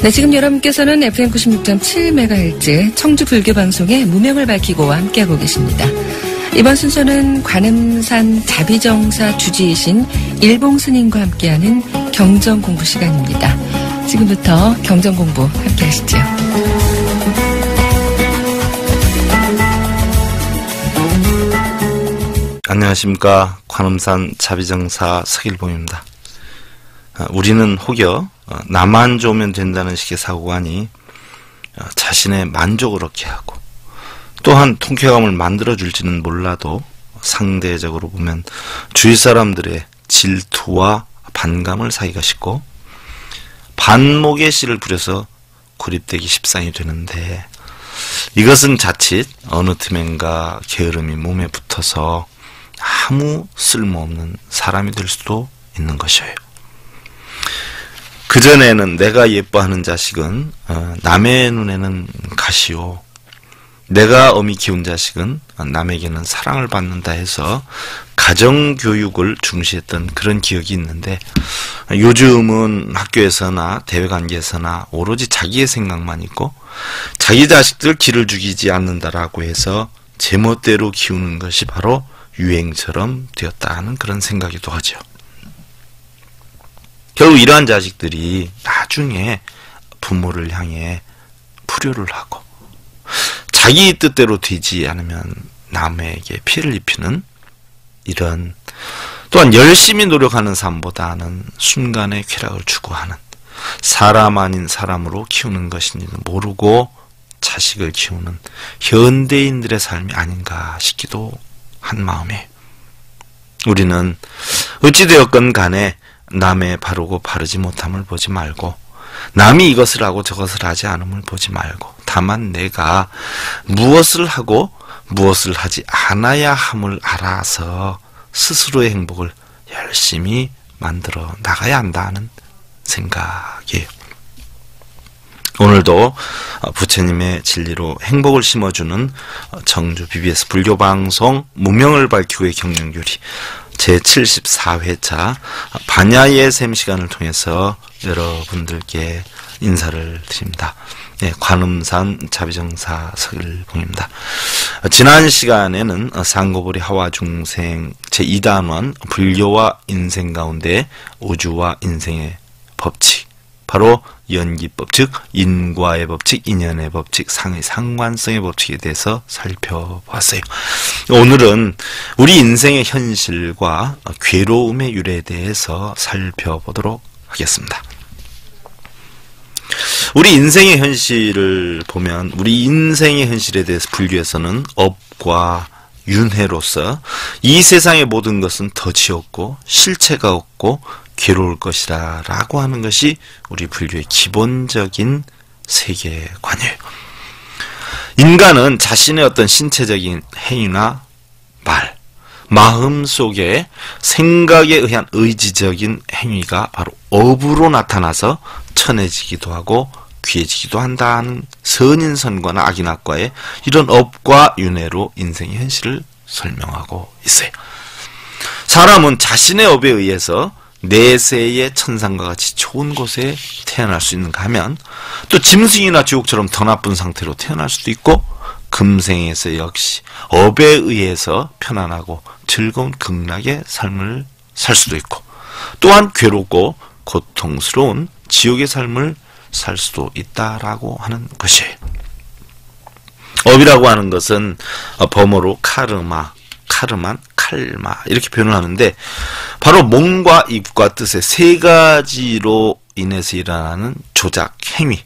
네, 지금 여러분께서는 FM 96.7MHz 청주 불교 방송의 무명을 밝히고와 함께하고 계십니다. 이번 순서는 관음산 자비정사 주지이신 일봉 스님과 함께하는 경전 공부 시간입니다. 지금부터 경전 공부 함께 하시죠. 안녕하십니까. 관음산 자비정사 서일봉입니다. 우리는 혹여 나만 좋으면 된다는 식의 사고관이 자신의 만족을 얻게 하고 또한 통쾌감을 만들어줄지는 몰라도 상대적으로 보면 주위 사람들의 질투와 반감을 사기가 쉽고 반목의 씨를 부려서 고립되기 십상이 되는데, 이것은 자칫 어느 틈엔가 게으름이 몸에 붙어서 아무 쓸모없는 사람이 될 수도 있는 것이에요. 그전에는 내가 예뻐하는 자식은 남의 눈에는 가시오, 내가 엄히 키운 자식은 남에게는 사랑을 받는다 해서 가정교육을 중시했던 그런 기억이 있는데, 요즘은 학교에서나 대외관계에서나 오로지 자기의 생각만 있고 자기 자식들 기를 죽이지 않는다라고 해서 제멋대로 키우는 것이 바로 유행처럼 되었다 하는 그런 생각이기도 하죠. 결국 이러한 자식들이 나중에 부모를 향해 불효를 하고 자기 뜻대로 되지 않으면 남에게 피해를 입히는 이런, 또한 열심히 노력하는 삶보다는 순간의 쾌락을 추구하는, 사람 아닌 사람으로 키우는 것인지는 모르고 자식을 키우는 현대인들의 삶이 아닌가 싶기도 한 마음에, 우리는 어찌되었건 간에 남의 바르고 바르지 못함을 보지 말고 남이 이것을 하고 저것을 하지 않음을 보지 말고 다만 내가 무엇을 하고 무엇을 하지 않아야 함을 알아서 스스로의 행복을 열심히 만들어 나가야 한다는 생각이에요. 오늘도 부처님의 진리로 행복을 심어주는 청주 BBS 불교방송 무명을 밝히고의 경영교리 제74회차 반야의 셈 시간을 통해서 여러분들께 인사를 드립니다. 네, 관음산 자비정사 서일봉입니다. 지난 시간에는 상고보리 하와중생 제2단원 불교와 인생 가운데 우주와 인생의 법칙, 바로 연기법, 즉 인과의 법칙, 인연의 법칙, 상의 상관성의 법칙에 대해서 살펴보았어요. 오늘은 우리 인생의 현실과 괴로움의 유래에 대해서 살펴보도록 하겠습니다. 우리 인생의 현실을 보면, 우리 인생의 현실에 대해서 불교에서는 업과 윤회로서 이 세상의 모든 것은 덫이었고 실체가 없고 괴로울 것이다 라고 하는 것이 우리 불교의 기본적인 세계관이에요. 인간은 자신의 어떤 신체적인 행위나 말, 마음 속에 생각에 의한 의지적인 행위가 바로 업으로 나타나서 천해지기도 하고 귀해지기도 한다는 선인선과나 악인악과의 이런 업과 윤회로 인생의 현실을 설명하고 있어요. 사람은 자신의 업에 의해서 내세의 천상과 같이 좋은 곳에 태어날 수 있는가 하면, 또 짐승이나 지옥처럼 더 나쁜 상태로 태어날 수도 있고, 금생에서 역시 업에 의해서 편안하고 즐거운 극락의 삶을 살 수도 있고, 또한 괴롭고 고통스러운 지옥의 삶을 살 수도 있다라고 하는 것이에요. 업이라고 하는 것은 범어로 카르마, 카르만, 칼마 이렇게 표현을 하는데, 바로 몸과 입과 뜻의 세 가지로 인해서 일어나는 조작, 행위,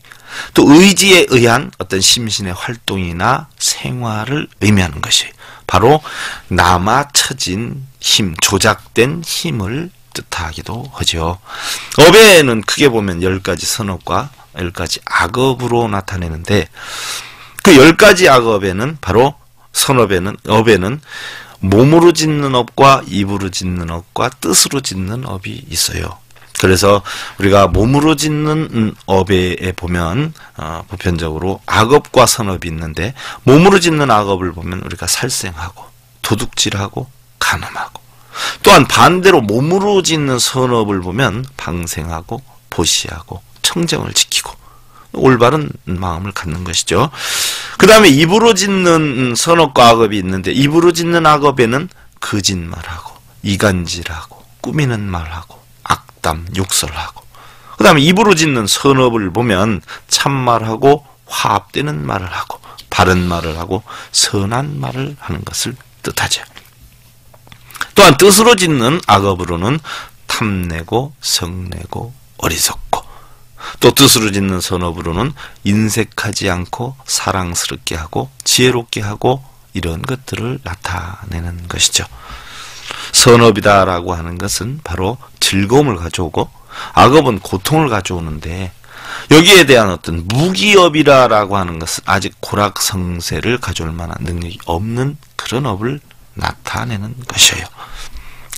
또 의지에 의한 어떤 심신의 활동이나 생활을 의미하는 것이 바로 남아쳐진 힘, 조작된 힘을 뜻하기도 하죠. 업에는 크게 보면 10가지 선업과 10가지 악업으로 나타내는데, 그 10가지 악업에는 바로 선업에는, 업에는 몸으로 짓는 업과 입으로 짓는 업과 뜻으로 짓는 업이 있어요. 그래서 우리가 몸으로 짓는 업에 보면 보편적으로 악업과 선업이 있는데, 몸으로 짓는 악업을 보면 우리가 살생하고 도둑질하고 간음하고, 또한 반대로 몸으로 짓는 선업을 보면 방생하고 보시하고 청정을 지키고, 올바른 마음을 갖는 것이죠. 그 다음에 입으로 짓는 선업과 악업이 있는데, 입으로 짓는 악업에는 거짓말하고 이간질하고 꾸미는 말하고 악담 욕설하고, 그 다음에 입으로 짓는 선업을 보면 참말하고 화합되는 말을 하고 바른 말을 하고 선한 말을 하는 것을 뜻하죠. 또한 뜻으로 짓는 악업으로는 탐내고 성내고 어리석고, 또 뜻으로 짓는 선업으로는 인색하지 않고 사랑스럽게 하고 지혜롭게 하고, 이런 것들을 나타내는 것이죠. 선업이다라고 하는 것은 바로 즐거움을 가져오고 악업은 고통을 가져오는데, 여기에 대한 어떤 무기업이라고 하는 것은 아직 고락성세를 가져올 만한 능력이 없는 그런 업을 나타내는 것이에요.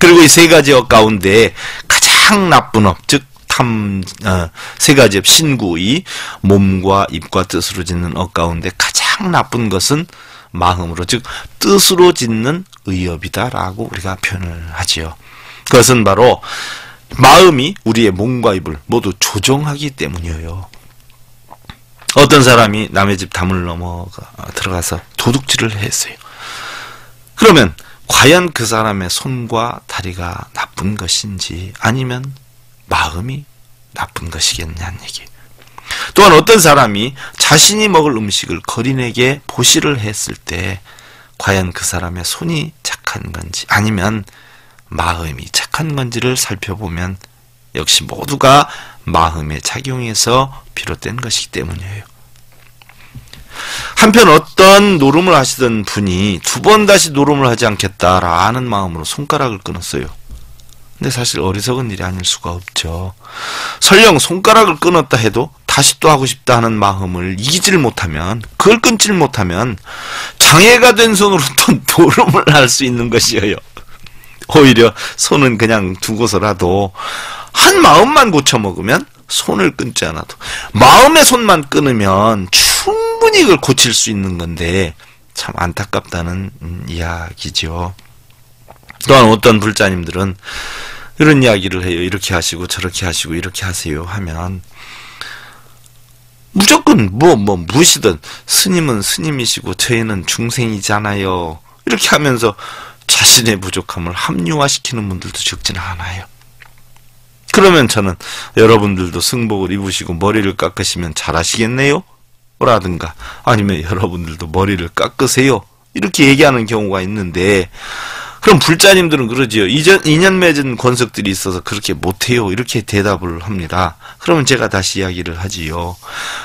그리고 이 세 가지 업 가운데 가장 나쁜 업, 즉 세 가지 업, 신구의 몸과 입과 뜻으로 짓는 업 가운데 가장 나쁜 것은 마음으로, 즉 뜻으로 짓는 의업이다라고 우리가 표현을 하지요. 그것은 바로 마음이 우리의 몸과 입을 모두 조종하기 때문이에요. 어떤 사람이 남의 집 담을 들어가서 도둑질을 했어요. 그러면 과연 그 사람의 손과 다리가 나쁜 것인지 아니면 마음이 나쁜 것이겠냐는 얘기예요. 또한 어떤 사람이 자신이 먹을 음식을 거린에게 보시를 했을 때 과연 그 사람의 손이 착한 건지 아니면 마음이 착한 건지를 살펴보면 역시 모두가 마음의 작용에서 비롯된 것이기 때문이에요. 한편 어떤 노름을 하시던 분이 두 번 다시 노름을 하지 않겠다라는 마음으로 손가락을 끊었어요. 근데 사실 어리석은 일이 아닐 수가 없죠. 설령 손가락을 끊었다 해도 다시 또 하고 싶다 하는 마음을 이기질 못하면, 그걸 끊질 못하면 장애가 된 손으로 또 노름을 할 수 있는 것이에요. 오히려 손은 그냥 두고서라도 한 마음만 고쳐먹으면 손을 끊지 않아도, 마음의 손만 끊으면 충분히 그걸 고칠 수 있는 건데 참 안타깝다는 이야기죠. 또한 어떤 불자님들은 이런 이야기를 해요. 이렇게 하시고 저렇게 하시고 이렇게 하세요 하면 무조건 무엇이든 스님은 스님이시고 저희는 중생이잖아요, 이렇게 하면서 자신의 부족함을 합리화시키는 분들도 적지는 않아요. 그러면 저는 여러분들도 승복을 입으시고 머리를 깎으시면 잘하시겠네요? 라든가 아니면 여러분들도 머리를 깎으세요, 이렇게 얘기하는 경우가 있는데, 그럼 불자님들은 그러지요. 인연 맺은 권석들이 있어서 그렇게 못해요, 이렇게 대답을 합니다. 그러면 제가 다시 이야기를 하지요.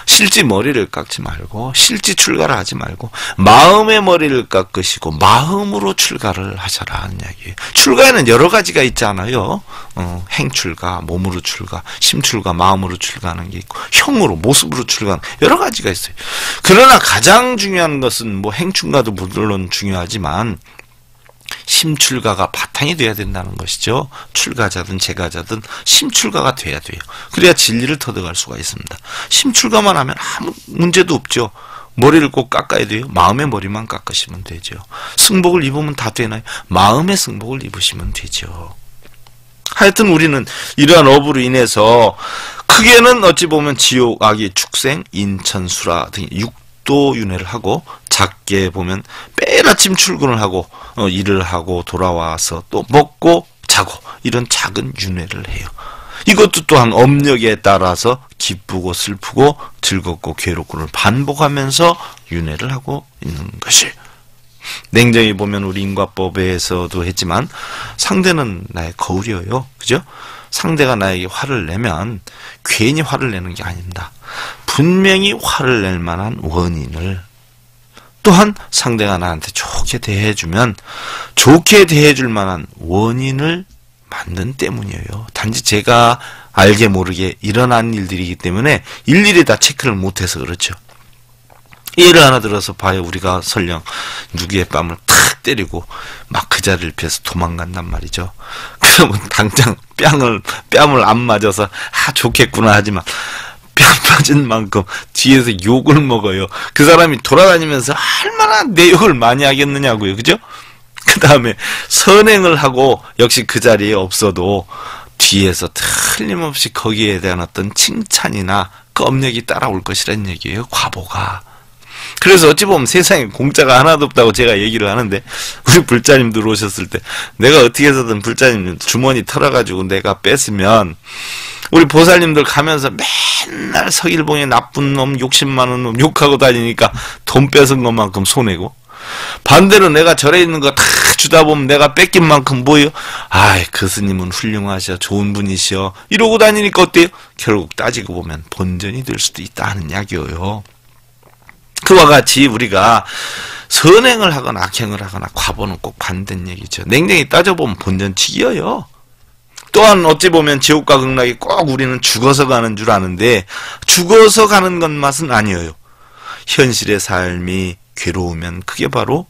실제 머리를 깎지 말고 실제 출가를 하지 말고 마음의 머리를 깎으시고 마음으로 출가를 하셔라 하는 이야기예요. 출가에는 여러 가지가 있잖아요. 행출가, 몸으로 출가, 심출가, 마음으로 출가하는 게 있고 형으로, 모습으로 출가하는 여러 가지가 있어요. 그러나 가장 중요한 것은 행출가도 물론 중요하지만 심출가가 바탕이 돼야 된다는 것이죠. 출가자든 재가자든 심출가가 돼야 돼요. 그래야 진리를 터득할 수가 있습니다. 심출가만 하면 아무 문제도 없죠. 머리를 꼭 깎아야 돼요. 마음의 머리만 깎으시면 되죠. 승복을 입으면 다 되나요? 마음의 승복을 입으시면 되죠. 하여튼 우리는 이러한 업으로 인해서 크게는 어찌 보면 지옥, 악의, 축생, 인천수라 등 6도 윤회를 하고, 작게 보면 매일 아침 출근을 하고 일을 하고 돌아와서 또 먹고 자고 이런 작은 윤회를 해요. 이것도 또한 업력에 따라서 기쁘고 슬프고 즐겁고 괴롭고를 반복하면서 윤회를 하고 있는 것이. 냉정히 보면 우리 인과법에서도 했지만 상대는 나의 거울이에요. 그죠? 상대가 나에게 화를 내면 괜히 화를 내는 게 아닙니다. 분명히 화를 낼 만한 원인을, 또한 상대가 나한테 좋게 대해주면 좋게 대해줄 만한 원인을 만든 때문이에요. 단지 제가 알게 모르게 일어난 일들이기 때문에 일일이 다 체크를 못해서 그렇죠. 예를 하나 들어서 봐요. 우리가 설령 누구의 뺨을 탁 때리고 막 그 자리를 피해서 도망간단 말이죠. 그러면 당장 뺨을 안 맞아서 좋겠구나 하지만 뺨 맞은 만큼 뒤에서 욕을 먹어요. 그 사람이 돌아다니면서 얼마나 내 욕을 많이 하겠느냐고요. 그죠? 그 다음에 선행을 하고 역시 그 자리에 없어도 뒤에서 틀림없이 거기에 대한 어떤 칭찬이나 그 업력이 따라올 것이란 얘기예요. 과보가. 그래서 어찌 보면 세상에 공짜가 하나도 없다고 제가 얘기를 하는데, 우리 불자님들 오셨을 때 내가 어떻게 해서든 불자님 주머니 털어가지고 내가 뺐으면 우리 보살님들 가면서 맨날 서일봉에 나쁜 놈, 욕심 많은 놈 욕하고 다니니까 돈 뺏은 것만큼 손해고, 반대로 내가 절에 있는 거 다 주다 보면 내가 뺏긴 만큼 뭐예요? 아이, 그 스님은 훌륭하셔, 좋은 분이셔, 이러고 다니니까 어때요? 결국 따지고 보면 본전이 될 수도 있다 하는 이야기예요. 그와 같이 우리가 선행을 하거나 악행을 하거나 과보는 꼭 반대는 얘기죠. 냉정히 따져보면 본전치기예요. 또한 어찌 보면 지옥과 극락이 꼭 우리는 죽어서 가는 줄 아는데, 죽어서 가는 것 맛은 아니에요. 현실의 삶이 괴로우면 그게 바로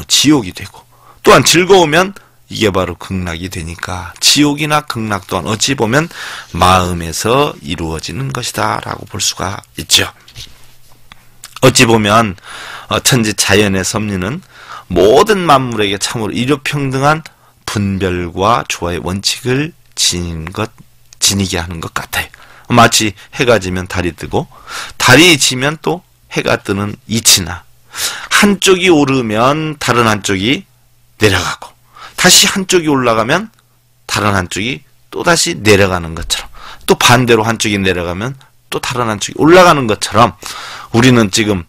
지옥이 되고, 또한 즐거우면 이게 바로 극락이 되니까 지옥이나 극락 또한 어찌 보면 마음에서 이루어지는 것이다 라고 볼 수가 있죠. 어찌 보면 천지 자연의 섭리는 모든 만물에게 참으로 일요평등한 분별과 조화의 원칙을 지니게 하는 것 같아요. 마치 해가 지면 달이 뜨고 달이 지면 또 해가 뜨는 이치나, 한쪽이 오르면 다른 한쪽이 내려가고 다시 한쪽이 올라가면 다른 한쪽이 또다시 내려가는 것처럼, 또 반대로 한쪽이 내려가면 또 다른 한쪽이 올라가는 것처럼 우리는 지금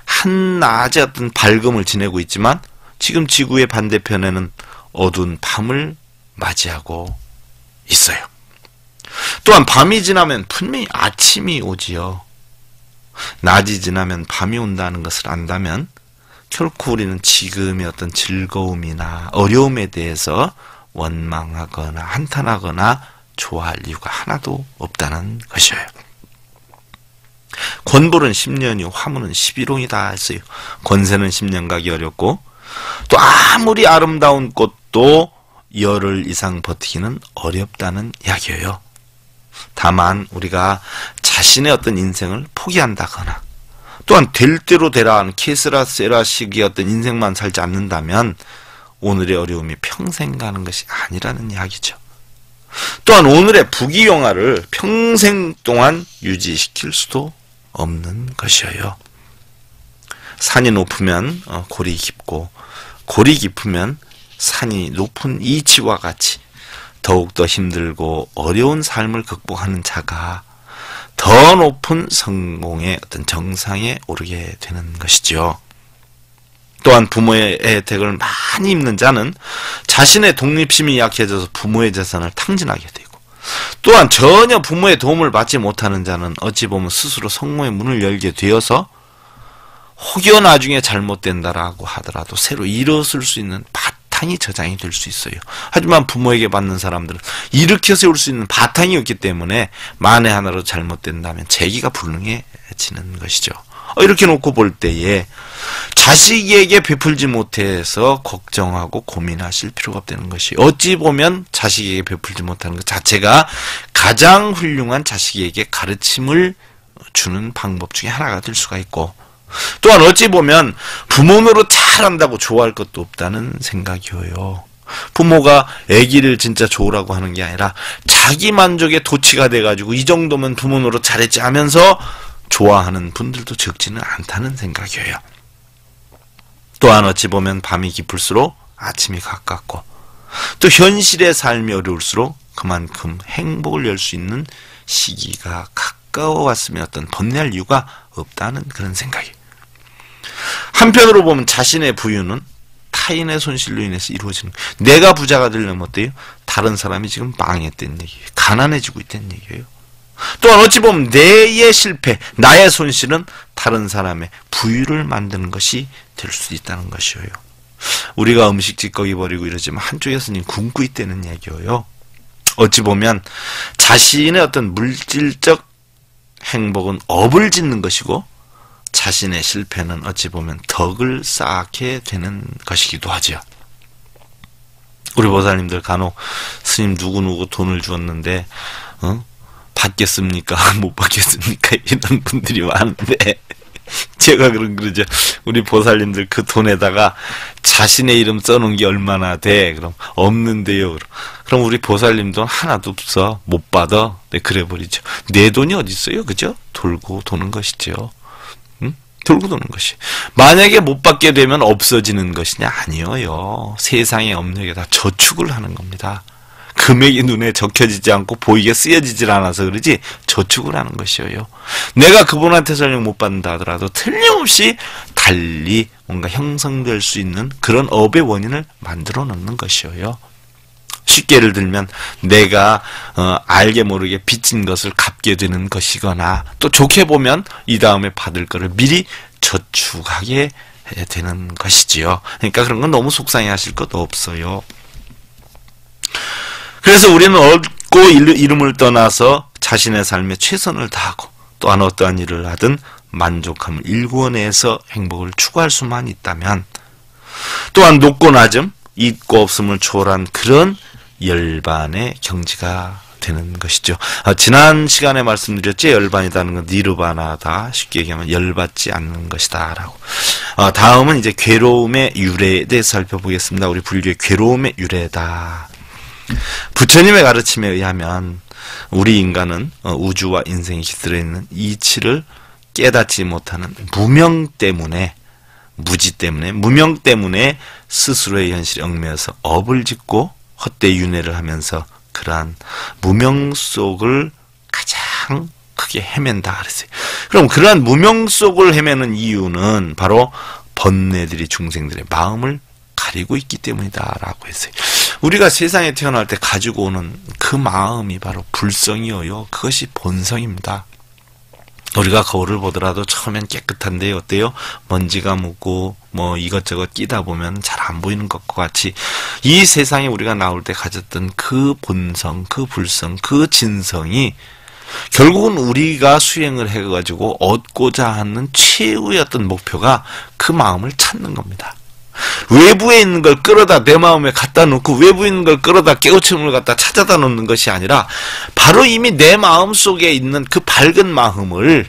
한낮의 어떤 밝음을 지내고 있지만 지금 지구의 반대편에는 어두운 밤을 맞이하고 있어요. 또한 밤이 지나면 분명히 아침이 오지요. 낮이 지나면 밤이 온다는 것을 안다면 결코 우리는 지금의 어떤 즐거움이나 어려움에 대해서 원망하거나 한탄하거나 좋아할 이유가 하나도 없다는 것이에요. 권불은 10년이요 화무는 11홍이다 했어요. 권세는 10년 가기 어렵고, 또 아무리 아름다운 꽃도 열흘 이상 버티기는 어렵다는 이야기예요. 다만 우리가 자신의 어떤 인생을 포기한다거나, 또한 될 대로 되라 하는 케스라 세라식의 어떤 인생만 살지 않는다면 오늘의 어려움이 평생 가는 것이 아니라는 이야기죠. 또한 오늘의 부귀영화를 평생 동안 유지시킬 수도 없는 것이에요. 산이 높으면 골이 깊고, 골이 깊으면 산이 높은 이치와 같이 더욱더 힘들고 어려운 삶을 극복하는 자가 더 높은 성공의 어떤 정상에 오르게 되는 것이죠. 또한 부모의 혜택을 많이 입는 자는 자신의 독립심이 약해져서 부모의 재산을 탕진하게 되고, 또한 전혀 부모의 도움을 받지 못하는 자는 어찌 보면 스스로 성공의 문을 열게 되어서 혹여 나중에 잘못된다라고 하더라도 새로 일어설 수 있는 바탕이 저장이 될 수 있어요. 하지만 부모에게 받는 사람들은 일으켜 세울 수 있는 바탕이 없기 때문에 만에 하나로 잘못된다면 재기가 불능해지는 것이죠. 이렇게 놓고 볼 때에 자식에게 베풀지 못해서 걱정하고 고민하실 필요가 없다는 것이, 어찌 보면 자식에게 베풀지 못하는 것 자체가 가장 훌륭한 자식에게 가르침을 주는 방법 중에 하나가 될 수가 있고, 또한 어찌 보면 부모 노릇 잘한다고 좋아할 것도 없다는 생각이에요. 부모가 아기를 진짜 좋으라고 하는 게 아니라 자기 만족에 도취가 돼가지고 이 정도면 부모 노릇 잘했지 하면서 좋아하는 분들도 적지는 않다는 생각이에요. 또한 어찌 보면 밤이 깊을수록 아침이 가깝고, 또 현실의 삶이 어려울수록 그만큼 행복을 열 수 있는 시기가 가까워왔으면 어떤 번뇌할 이유가 없다는 그런 생각이에요. 한편으로 보면 자신의 부유는 타인의 손실로 인해서 이루어지는 거예요. 내가 부자가 되려면 어때요? 다른 사람이 지금 망했다는 얘기예요. 가난해지고 있다는 얘기예요. 또한 어찌 보면 내의 실패, 나의 손실은 다른 사람의 부유를 만드는 것이 될 수도 있다는 것이에요. 우리가 음식 찌꺼기 버리고 이러지만 한쪽에서는 굶고 있다는 얘기예요. 어찌 보면 자신의 어떤 물질적 행복은 업을 짓는 것이고, 자신의 실패는 어찌 보면 덕을 쌓게 되는 것이기도 하죠. 우리 보살님들 간혹 스님 누구누구 돈을 주었는데 받겠습니까? 못 받겠습니까? 이런 분들이 많은데 제가 그러죠. 우리 보살님들 그 돈에다가 자신의 이름 써놓은 게 얼마나 돼? 그럼 없는데요. 그럼 우리 보살님 돈 하나도 없어. 못 받아. 네, 그래 버리죠. 내 돈이 어디 있어요? 그죠? 돌고 도는 것이죠. 응? 돌고 도는 것이. 만약에 못 받게 되면 없어지는 것이냐? 아니에요. 세상에 없는 게 다 저축을 하는 겁니다. 금액이 눈에 적혀지지 않고 보이게 쓰여지질 않아서 그러지 저축을 하는 것이에요. 내가 그분한테 설령 못 받는다 하더라도 틀림없이 달리 뭔가 형성될 수 있는 그런 업의 원인을 만들어 놓는 것이에요. 쉽게 예를 들면 내가 알게 모르게 빚진 것을 갚게 되는 것이거나 또 좋게 보면 이 다음에 받을 거를 미리 저축하게 되는 것이지요. 그러니까 그런 건 너무 속상해하실 것도 없어요. 그래서 우리는 얻고 이름을 떠나서 자신의 삶에 최선을 다하고 또한 어떠한 일을 하든 만족함을 일구어내서 행복을 추구할 수만 있다면 또한 높고 낮음, 있고 없음을 초월한 그런 열반의 경지가 되는 것이죠. 지난 시간에 말씀드렸죠. 열반이라는 건 니르바나다. 쉽게 얘기하면 열받지 않는 것이다 라고. 다음은 이제 괴로움의 유래에 대해 살펴보겠습니다. 우리 불교의 괴로움의 유래다. 부처님의 가르침에 의하면 우리 인간은 우주와 인생이 깃들어 있는 이치를 깨닫지 못하는 무명 때문에, 무지 때문에, 무명 때문에 스스로의 현실에 얽매여서 업을 짓고 헛되이 윤회를 하면서 그러한 무명 속을 가장 크게 헤맨다 그랬어요. 그럼 그러한 무명 속을 헤매는 이유는 바로 번뇌들이 중생들의 마음을 가리고 있기 때문이다 라고 했어요. 우리가 세상에 태어날 때 가지고 오는 그 마음이 바로 불성이어요. 그것이 본성입니다. 우리가 거울을 보더라도 처음엔 깨끗한데 어때요? 먼지가 묻고 뭐 이것저것 끼다 보면 잘 안 보이는 것과 같이 이 세상에 우리가 나올 때 가졌던 그 본성, 그 불성, 그 진성이 결국은 우리가 수행을 해가지고 얻고자 하는 최후의 어떤 목표가 그 마음을 찾는 겁니다. 외부에 있는 걸 끌어다 내 마음에 갖다 놓고 외부에 있는 걸 끌어다 깨우침을 갖다 찾아다 놓는 것이 아니라 바로 이미 내 마음 속에 있는 그 밝은 마음을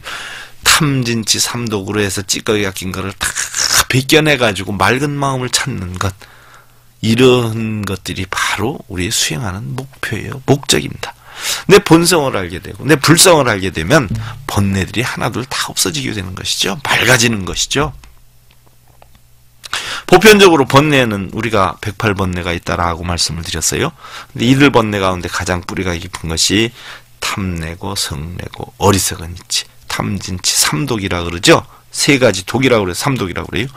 탐진치 삼독으로 해서 찌꺼기가 낀 거를 다 벗겨내가지고 맑은 마음을 찾는 것, 이런 것들이 바로 우리 수행하는 목표예요. 목적입니다. 내 본성을 알게 되고 내 불성을 알게 되면 번뇌들이 하나둘 다 없어지게 되는 것이죠. 맑아지는 것이죠. 보편적으로 번뇌는 우리가 108번뇌가 있다라고 말씀을 드렸어요. 근데 이들 번뇌 가운데 가장 뿌리가 깊은 것이 탐내고 성내고 어리석은 이치, 탐진치, 삼독이라 그러죠. 세 가지 독이라고 그래요. 삼독이라고 그래요.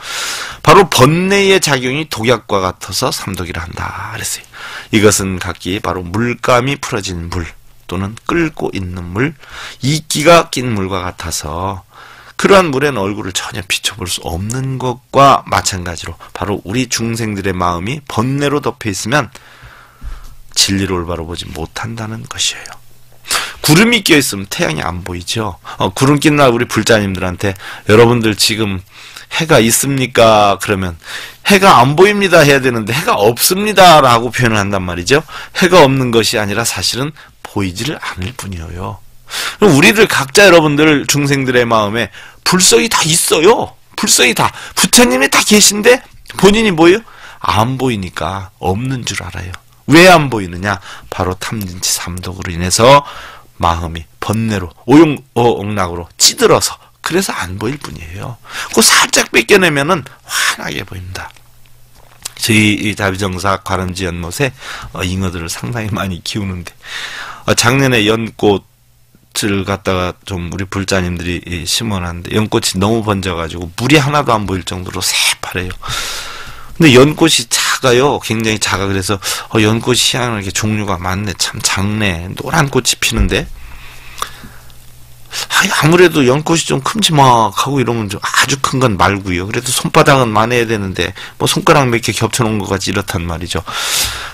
바로 번뇌의 작용이 독약과 같아서 삼독이라 한다 그랬어요. 이것은 각기 바로 물감이 풀어진 물 또는 끓고 있는 물, 이끼가 낀 물과 같아서 그러한 물에는 얼굴을 전혀 비춰볼 수 없는 것과 마찬가지로 바로 우리 중생들의 마음이 번뇌로 덮여 있으면 진리를 올바로 보지 못한다는 것이에요. 구름이 껴있으면 태양이 안 보이죠. 구름 낀 날 우리 불자님들한테 여러분들 지금 해가 있습니까? 그러면 해가 안 보입니다 해야 되는데 해가 없습니다 라고 표현을 한단 말이죠. 해가 없는 것이 아니라 사실은 보이지를 않을 뿐이에요. 우리들 각자 여러분들 중생들의 마음에 불성이 다 있어요. 불성이 다. 부처님이 다 계신데 본인이 뭐예요? 안 보이니까 없는 줄 알아요. 왜 안 보이느냐? 바로 탐진치 삼독으로 인해서 마음이 번뇌로 오용억락으로 찌들어서 그래서 안 보일 뿐이에요. 그거 살짝 뺏겨내면은 환하게 보입니다. 저희 이 자비정사 관음지 연못에 잉어들을 상당히 많이 키우는데 작년에 연꽃을 갖다가 좀 우리 불자님들이 심어놨는데 연꽃이 너무 번져가지고 물이 하나도 안 보일 정도로 새파래요. 근데 연꽃이 작아요. 굉장히 작아. 그래서 연꽃이 희한하게 종류가 많네. 참 작네. 노란 꽃이 피는데 아무래도 연꽃이 좀 큼지막하고 이러면 좀 아주 큰 건 말고요. 그래도 손바닥은 많아야 되는데 뭐 손가락 몇 개 겹쳐놓은 것 같이 이렇단 말이죠.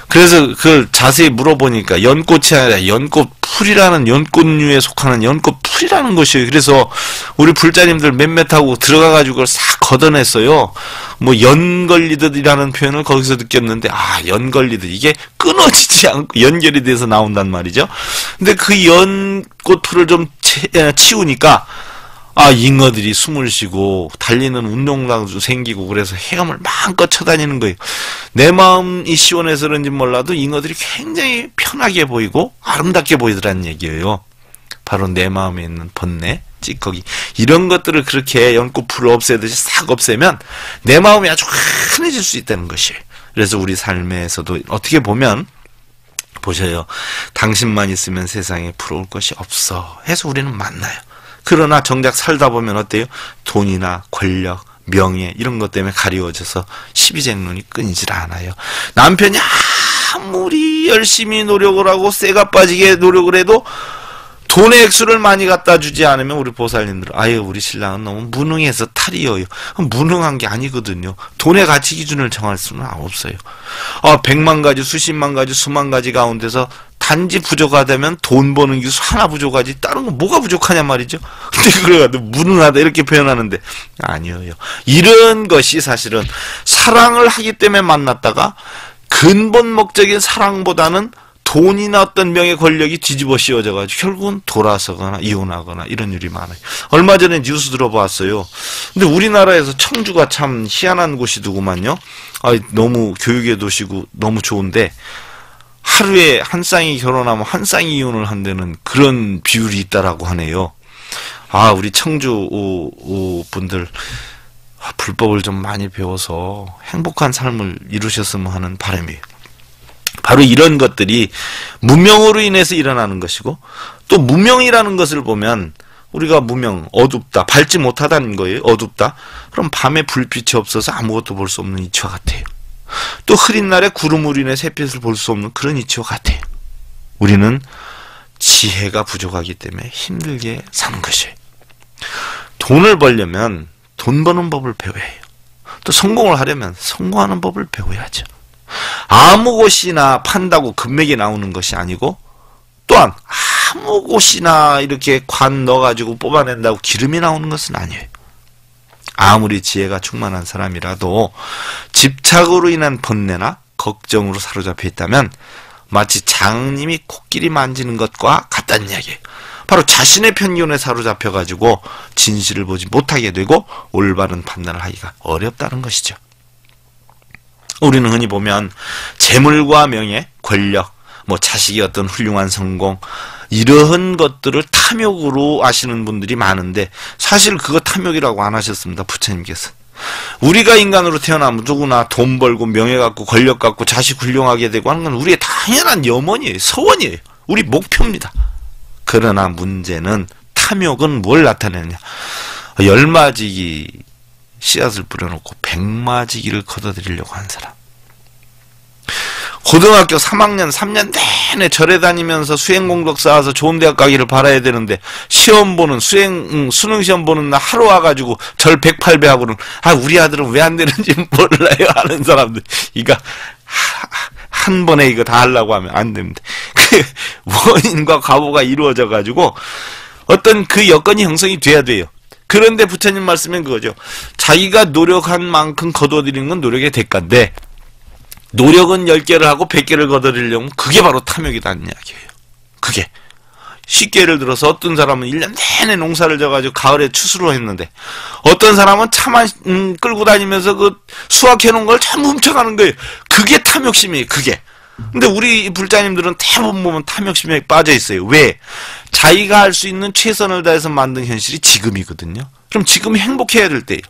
그래서 그걸 자세히 물어보니까 연꽃이 아니라 연꽃 풀이라는 연꽃류에 속하는 연꽃 풀이라는 것이에요. 그래서 우리 불자님들 몇몇 하고 들어가가지고 그걸 싹 걷어냈어요. 뭐 연걸리듯이라는 표현을 거기서 느꼈는데 연걸리듯 이게 끊어지지 않고 연결이 돼서 나온단 말이죠. 근데 그 연꽃 풀을 좀 치우니까 잉어들이 숨을 쉬고 달리는 운동장도 생기고 그래서 헤엄을 마음껏 쳐다니는 거예요. 내 마음이 시원해서 그런지 몰라도 잉어들이 굉장히 편하게 보이고 아름답게 보이더란 얘기예요. 바로 내 마음에 있는 번뇌, 찌꺼기 이런 것들을 그렇게 연꽃풀을 없애듯이 싹 없애면 내 마음이 아주 환해질 수 있다는 것이에요. 그래서 우리 삶에서도 어떻게 보면 보셔요. 당신만 있으면 세상에 부러울 것이 없어 해서 우리는 만나요. 그러나 정작 살다 보면 어때요? 돈이나 권력, 명예 이런 것 때문에 가리워져서 시비쟁론이 끊이질 않아요. 남편이 아무리 열심히 노력을 하고 쇠가 빠지게 노력을 해도 돈의 액수를 많이 갖다 주지 않으면 우리 보살님들 우리 신랑은 너무 무능해서 탈이어요. 무능한 게 아니거든요. 돈의 가치 기준을 정할 수는 없어요. 100만 가지, 수십만 가지, 수만 가지 가운데서 단지 부족하다면 돈 버는 기술 하나 부족하지 다른 건 뭐가 부족하냐 말이죠. 근데 그래가지고 무능하다 이렇게 표현하는데 아니에요. 이런 것이 사실은 사랑을 하기 때문에 만났다가 근본 목적인 사랑보다는 돈이나 어떤 명예 권력이 뒤집어 씌워져가지고 결국은 돌아서거나 이혼하거나 이런 일이 많아요. 얼마 전에 뉴스 들어봤어요. 근데 우리나라에서 청주가 참 희한한 곳이더구만요. 너무 교육의 도시고 너무 좋은데 하루에 한 쌍이 결혼하면 한 쌍이 이혼을 한다는 그런 비율이 있다라고 하네요. 우리 청주 분들 불법을 좀 많이 배워서 행복한 삶을 이루셨으면 하는 바람이에요. 바로 이런 것들이 무명으로 인해서 일어나는 것이고 또 무명이라는 것을 보면 우리가 무명, 어둡다, 밝지 못하다는 거예요. 어둡다. 그럼 밤에 불빛이 없어서 아무것도 볼 수 없는 이치와 같아요. 또 흐린 날에 구름으로 인해 햇빛을 볼 수 없는 그런 이치와 같아요. 우리는 지혜가 부족하기 때문에 힘들게 사는 것이에요. 돈을 벌려면 돈 버는 법을 배워야 해요. 또 성공을 하려면 성공하는 법을 배워야죠. 아무 곳이나 판다고 금맥이 나오는 것이 아니고 또한 아무 곳이나 이렇게 관 넣어가지고 뽑아낸다고 기름이 나오는 것은 아니에요. 아무리 지혜가 충만한 사람이라도 집착으로 인한 번뇌나 걱정으로 사로잡혀 있다면 마치 장님이 코끼리 만지는 것과 같다는 이야기예요. 바로 자신의 편견에 사로잡혀가지고 진실을 보지 못하게 되고 올바른 판단을 하기가 어렵다는 것이죠. 우리는 흔히 보면 재물과 명예, 권력, 자식이 어떤 훌륭한 성공 이러한 것들을 탐욕으로 아시는 분들이 많은데 사실 그거 탐욕이라고 안 하셨습니다. 부처님께서. 우리가 인간으로 태어나면 누구나 돈 벌고 명예 갖고 권력 갖고 자식 훌륭하게 되고 하는 건 우리의 당연한 염원이에요. 서원이에요. 우리 목표입니다. 그러나 문제는 탐욕은 뭘 나타내느냐. 열마지기 씨앗을 뿌려놓고 백마지기를 걷어들이려고 한 사람. 고등학교 3학년 3년 내내 절에 다니면서 수행공덕 쌓아서 좋은 대학 가기를 바라야 되는데 시험 보는 수능 시험 보는 날 하루 와가지고 절 108배 하고는 우리 아들은 왜 안 되는지 몰라요 하는 사람들. 이거 한 번에 이거 다 하려고 하면 안 됩니다. 그 원인과 과보가 이루어져 가지고 어떤 그 여건이 형성이 돼야 돼요. 그런데 부처님 말씀은 그거죠. 자기가 노력한 만큼 거둬들이는 건 노력의 대가인데 노력은 10개를 하고 100개를 거둬들이려면 그게 바로 탐욕이라는 이야기예요. 그게. 쉽게 예를 들어서 어떤 사람은 1년 내내 농사를 져가지고 가을에 추수를 했는데 어떤 사람은 차만 끌고 다니면서 그 수확해놓은 걸 전부 훔쳐가는 거예요. 그게 탐욕심이에요. 그게. 근데 우리 불자님들은 대부분 보면 탐욕심에 빠져 있어요. 왜? 자기가 할 수 있는 최선을 다해서 만든 현실이 지금이거든요. 그럼 지금이 행복해야 될 때예요.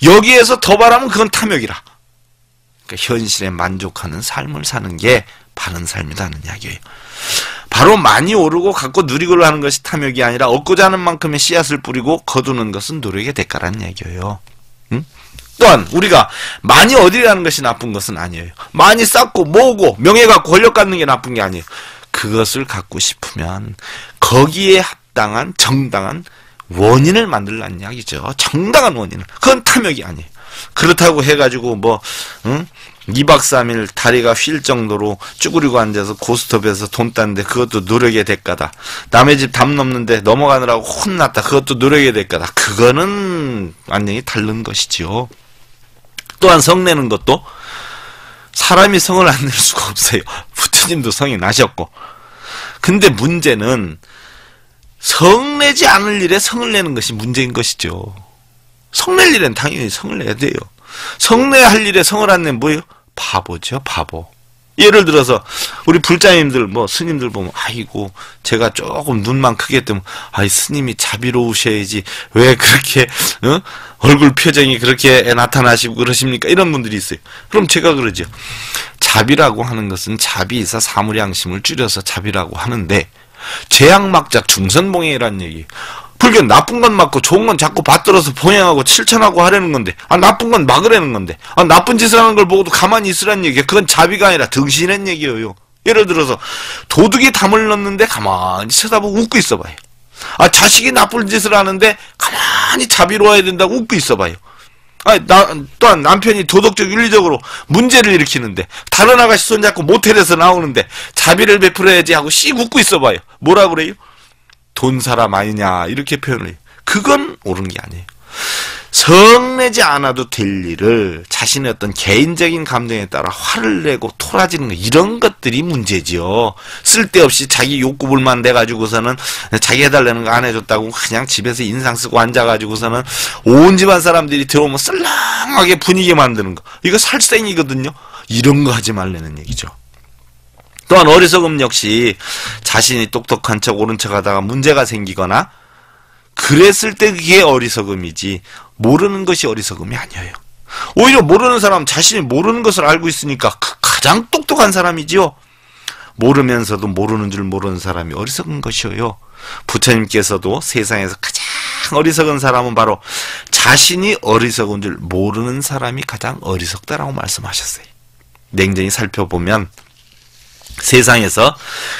여기에서 더 바라면 그건 탐욕이라. 그러니까 현실에 만족하는 삶을 사는 게 바른 삶이라는 이야기예요. 바로 많이 오르고 갖고 누리고를 하는 것이 탐욕이 아니라 얻고자 하는 만큼의 씨앗을 뿌리고 거두는 것은 노력의 대가라는 이야기예요. 응? 또한 우리가 많이 얻으려는 것이 나쁜 것은 아니에요. 많이 쌓고 모으고 명예 갖고 권력 갖는 게 나쁜 게 아니에요. 그것을 갖고 싶으면 거기에 합당한 정당한 원인을 만들라는 이야기죠. 정당한 원인을. 그건 탐욕이 아니에요. 그렇다고 해가지고 2박 3일 다리가 휠 정도로 쭈그리고 앉아서 고스톱에서 돈 땄는데 그것도 노력의 대가다. 남의 집 담 넘는데 넘어가느라고 혼났다. 그것도 노력의 대가다. 그거는 완전히 다른 것이지요. 또한 성내는 것도 사람이 성을 안 낼 수가 없어요. 부처님도 성이 나셨고. 근데 문제는 성내지 않을 일에 성을 내는 것이 문제인 것이죠. 성낼 일엔 당연히 성을 내야 돼요. 성내야 할 일에 성을 안 내면 뭐예요? 바보죠, 바보. 예를 들어서 우리 불자님들 뭐 스님들 보면 아이고 제가 조금 눈만 크게 뜨면 아이 스님이 자비로우셔야지 왜 그렇게 얼굴 표정이 그렇게 나타나시고 그러십니까? 이런 분들이 있어요. 그럼 제가 그러죠. 자비라고 하는 것은 자비이사 사무량심을 줄여서 자비라고 하는데 죄악막작 중선봉행이라는 얘기. 불교는 나쁜 건 막고 좋은 건 자꾸 받들어서 봉행하고 실천하고 하려는 건데 나쁜 건 막으라는 건데 나쁜 짓을 하는 걸 보고도 가만히 있으라는 얘기야. 그건 자비가 아니라 등신한 얘기예요. 예를 들어서 도둑이 담을 넣는데 가만히 쳐다보고 웃고 있어봐요. 자식이 나쁜 짓을 하는데 가만히 자비로워야 된다고 웃고 있어봐요. 또한 남편이 도덕적 윤리적으로 문제를 일으키는데 다른 아가씨 손잡고 모텔에서 나오는데 자비를 베풀어야지 하고 씩 웃고 있어봐요. 뭐라 그래요? 돈 사람 아니냐 이렇게 표현을 해요. 그건 옳은 게 아니에요. 성내지 않아도 될 일을 자신의 어떤 개인적인 감정에 따라 화를 내고 토라지는 거 이런 것들이 문제지요. 쓸데없이 자기 욕구불만 내가지고서는 자기 해달라는 거 안 해줬다고 그냥 집에서 인상 쓰고 앉아가지고서는 온 집안 사람들이 들어오면 썰렁하게 분위기 만드는 거 이거 살생이거든요. 이런 거 하지 말라는 얘기죠. 또한 어리석음 역시 자신이 똑똑한 척 옳은 척 하다가 문제가 생기거나 그랬을 때 그게 어리석음이지 모르는 것이 어리석음이 아니에요. 오히려 모르는 사람 자신이 모르는 것을 알고 있으니까 가장 똑똑한 사람이지요. 모르면서도 모르는 줄 모르는 사람이 어리석은 것이에요. 부처님께서도 세상에서 가장 어리석은 사람은 바로 자신이 어리석은 줄 모르는 사람이 가장 어리석다라고 말씀하셨어요. 냉정히 살펴보면 세상에서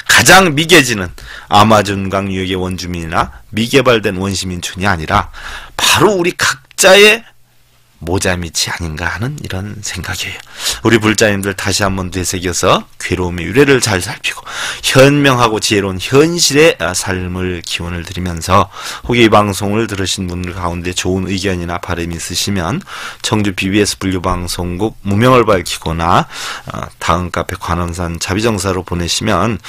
가장 미개지는 아마존강 유역의 원주민이나 미개발된 원시민촌이 아니라 바로 우리 각자의 모자밑이 아닌가 하는 이런 생각이에요. 우리 불자님들 다시 한번 되새겨서 괴로움의 유래를 잘 살피고 현명하고 지혜로운 현실의 삶을 기원을 드리면서 혹시 이 방송을 들으신 분들 가운데 좋은 의견이나 바람이 있으시면 청주 BBS 불교방송국 무명을 밝히거나 다음 카페 관음산 자비정사로 보내시면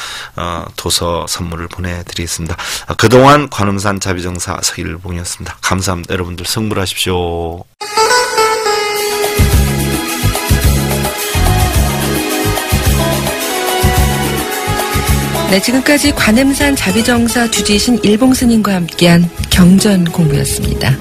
도서 선물을 보내드리겠습니다. 그동안 관음산 자비정사 서일봉이었습니다. 감사합니다. 여러분들 성불하십시오. 네, 지금까지 관음산 자비정사 주지신 일봉스님과 함께한 경전 공부였습니다.